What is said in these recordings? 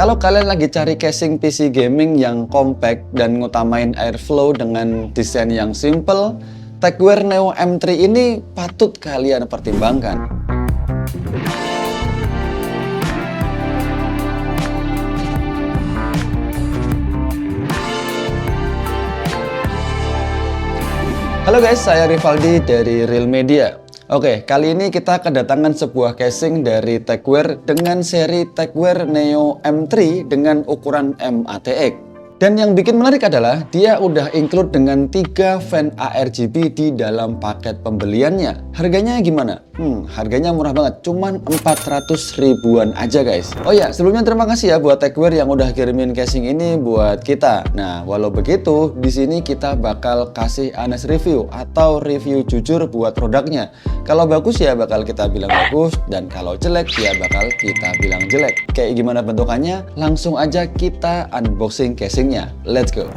Kalau kalian lagi cari casing PC gaming yang compact dan ngutamain airflow dengan desain yang simple, Tecware Neo M3 ini patut kalian pertimbangkan. Halo guys, saya Rivaldi dari Real Media. Oke, kali ini kita kedatangan sebuah casing dari Tecware dengan seri Tecware Neo M3 dengan ukuran MATX. Dan yang bikin menarik adalah dia udah include dengan 3 fan ARGB di dalam paket pembeliannya. Harganya gimana? Harganya murah banget, cuman 400 ribuan aja guys. Oh ya, sebelumnya terima kasih ya buat Tecware yang udah kirimin casing ini buat kita. Nah, walau begitu, di sini kita bakal kasih honest review atau review jujur buat produknya. Kalau bagus ya bakal kita bilang bagus, dan kalau jelek ya bakal kita bilang jelek. Kayak gimana bentukannya? Langsung aja kita unboxing casing. Let's go.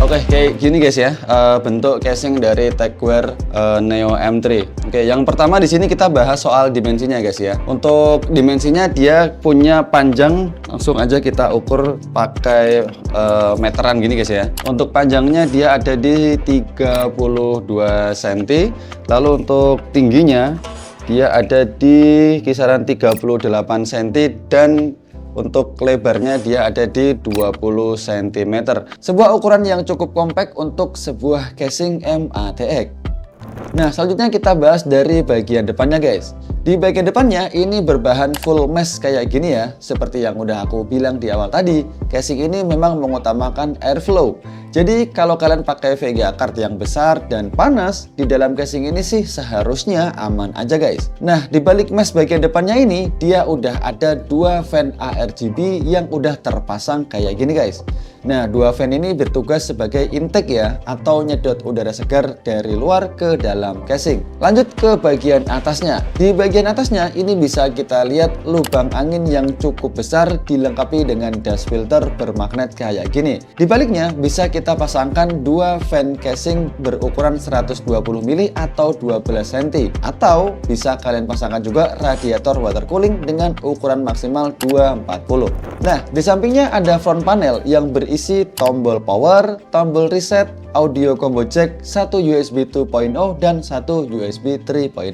Oke, kayak gini guys ya, bentuk casing dari Tecware Neo M3. Oke, yang pertama di sini kita bahas soal dimensinya guys ya. Untuk dimensinya dia punya panjang, langsung aja kita ukur pakai meteran gini guys ya. Untuk panjangnya dia ada di 32 cm. Lalu untuk tingginya dia ada di kisaran 38 cm dan untuk lebarnya dia ada di 20 cm. Sebuah ukuran yang cukup kompak untuk sebuah casing MATX. Nah, selanjutnya kita bahas dari bagian depannya guys. Di bagian depannya ini berbahan full mesh kayak gini ya. Seperti yang udah aku bilang di awal tadi, casing ini memang mengutamakan airflow. Jadi kalau kalian pakai VGA card yang besar dan panas, di dalam casing ini sih seharusnya aman aja guys. Nah, di balik mesh bagian depannya ini, dia udah ada 2 fan ARGB yang udah terpasang kayak gini guys. Nah, 2 fan ini bertugas sebagai intake ya, atau nyedot udara segar dari luar ke dalam casing. Lanjut ke bagian atasnya. Di bagian atasnya ini bisa kita lihat lubang angin yang cukup besar dilengkapi dengan dust filter bermagnet kayak gini. Di baliknya bisa kita pasangkan 2 fan casing berukuran 120 mili atau 12 cm, atau bisa kalian pasangkan juga radiator water cooling dengan ukuran maksimal 240. Nah, di sampingnya ada front panel yang berisi tombol power, tombol reset, audio combo jack, 1 USB 2.0 dan 1 USB 3.0.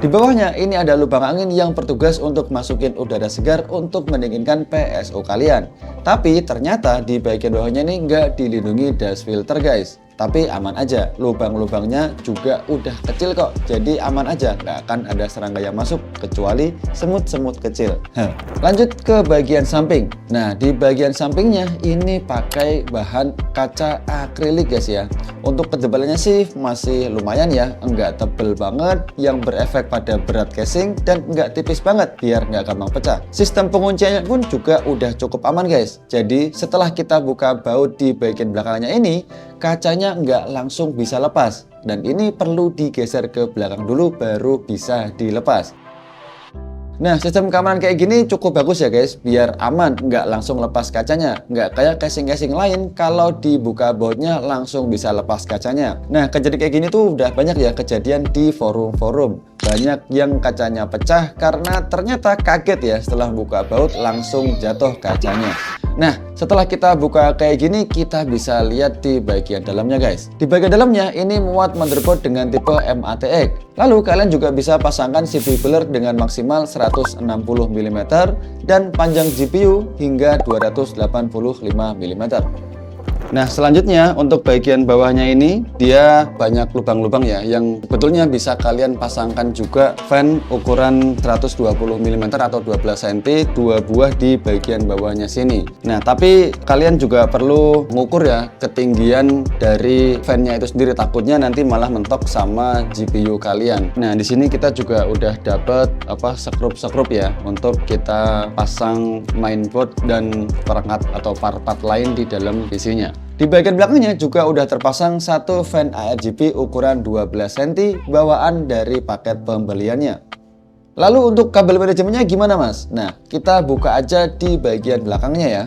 Di bawahnya ini ada lubang angin yang bertugas untuk masukin udara segar untuk mendinginkan PSU kalian. Tapi ternyata di bagian bawahnya ini nggak dilindungi dust filter guys. Tapi aman aja, lubang-lubangnya juga udah kecil kok, jadi aman aja, nggak akan ada serangga yang masuk kecuali semut-semut kecil. Lanjut ke bagian samping. Nah, di bagian sampingnya ini pakai bahan kaca akrilik guys ya. Untuk ketebalannya sih masih lumayan ya, nggak tebel banget yang berefek pada berat casing dan nggak tipis banget biar nggak gampang pecah. Sistem pengunciannya pun juga udah cukup aman guys. Jadi setelah kita buka baut di bagian belakangnya ini, kacanya nggak langsung bisa lepas, dan ini perlu digeser ke belakang dulu baru bisa dilepas. Nah, sistem keamanan kayak gini cukup bagus ya guys, biar aman, nggak langsung lepas kacanya. Nggak kayak casing-casing lain, kalau dibuka bautnya langsung bisa lepas kacanya. Nah, kejadian kayak gini tuh udah banyak ya kejadian di forum-forum. Banyak yang kacanya pecah karena ternyata kaget ya setelah buka baut langsung jatuh kacanya. Nah, setelah kita buka kayak gini, kita bisa lihat di bagian dalamnya guys. Di bagian dalamnya ini muat motherboard dengan tipe MATX. Lalu kalian juga bisa pasangkan CPU cooler dengan maksimal 160 mm dan panjang GPU hingga 285 mm. Nah, selanjutnya untuk bagian bawahnya ini dia banyak lubang-lubang ya, yang sebetulnya bisa kalian pasangkan juga fan ukuran 120 mm atau 12 cm, 2 buah di bagian bawahnya sini. Nah, tapi kalian juga perlu mengukur ya ketinggian dari fan-nya itu sendiri, takutnya nanti malah mentok sama GPU kalian. Nah, di sini kita juga udah dapat sekrup ya untuk kita pasang mainboard dan perangkat atau part-part lain di dalam PC-nya. Di bagian belakangnya juga udah terpasang satu fan ARGB ukuran 12 cm bawaan dari paket pembeliannya. Lalu untuk kabel manajemennya gimana Mas? Nah, kita buka aja di bagian belakangnya ya.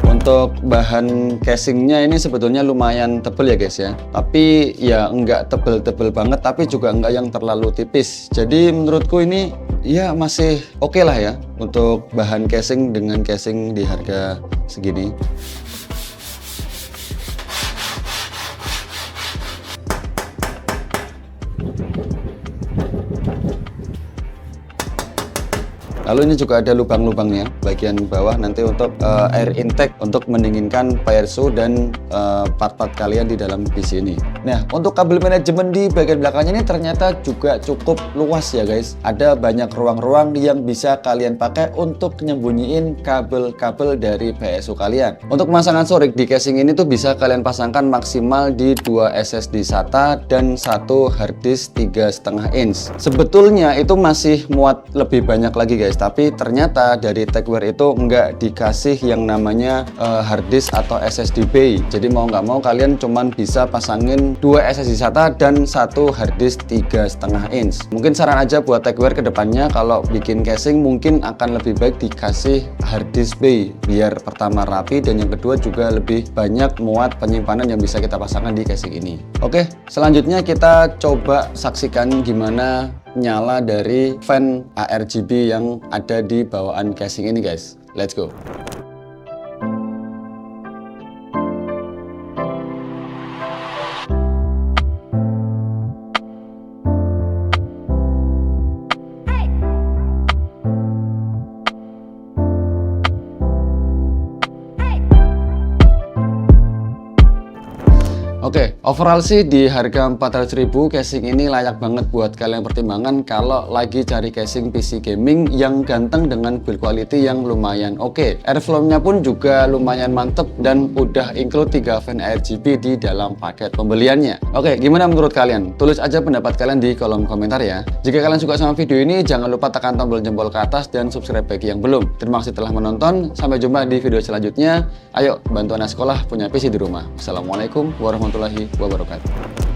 Untuk bahan casingnya ini sebetulnya lumayan tebel ya guys ya. Tapi ya enggak tebel-tebel banget, tapi juga enggak yang terlalu tipis. Jadi menurutku ini ya masih oke lah ya untuk bahan casing dengan casing di harga segini. Lalu ini juga ada lubang-lubangnya bagian bawah nanti untuk air intake untuk mendinginkan PRSU dan part-part kalian di dalam PC ini. Nah, untuk kabel manajemen di bagian belakangnya ini ternyata juga cukup luas ya guys. Ada banyak ruang-ruang yang bisa kalian pakai untuk nyembunyiin kabel-kabel dari PSU kalian. Untuk pemasangan sorik di casing ini tuh bisa kalian pasangkan maksimal di 2 SSD SATA dan 1 harddisk 3,5 inch. Sebetulnya itu masih muat lebih banyak lagi guys, tapi ternyata dari Techware itu nggak dikasih yang namanya harddisk atau SSD bay. Jadi mau nggak mau kalian cuman bisa pasangin 2 SSD SATA dan 1 harddisk 3,5 inch. Mungkin saran aja buat Techware kedepannya kalau bikin casing mungkin akan lebih baik dikasih harddisk bay biar pertama rapi dan yang kedua juga lebih banyak muat penyimpanan yang bisa kita pasangkan di casing ini. Oke, selanjutnya kita coba saksikan gimana nyala dari fan ARGB yang ada di bawaan casing ini guys. Let's go. Oke, overall sih di harga 400.000 casing ini layak banget buat kalian pertimbangan kalau lagi cari casing PC gaming yang ganteng dengan build quality yang lumayan oke. Airflow-nya pun juga lumayan mantep dan udah include 3 fan RGB di dalam paket pembeliannya. Oke, gimana menurut kalian? Tulis aja pendapat kalian di kolom komentar ya. Jika kalian suka sama video ini, jangan lupa tekan tombol jempol ke atas dan subscribe bagi yang belum. Terima kasih telah menonton. Sampai jumpa di video selanjutnya. Ayo, bantu anak sekolah punya PC di rumah. Assalamualaikum warahmatullahi wabarakatuh.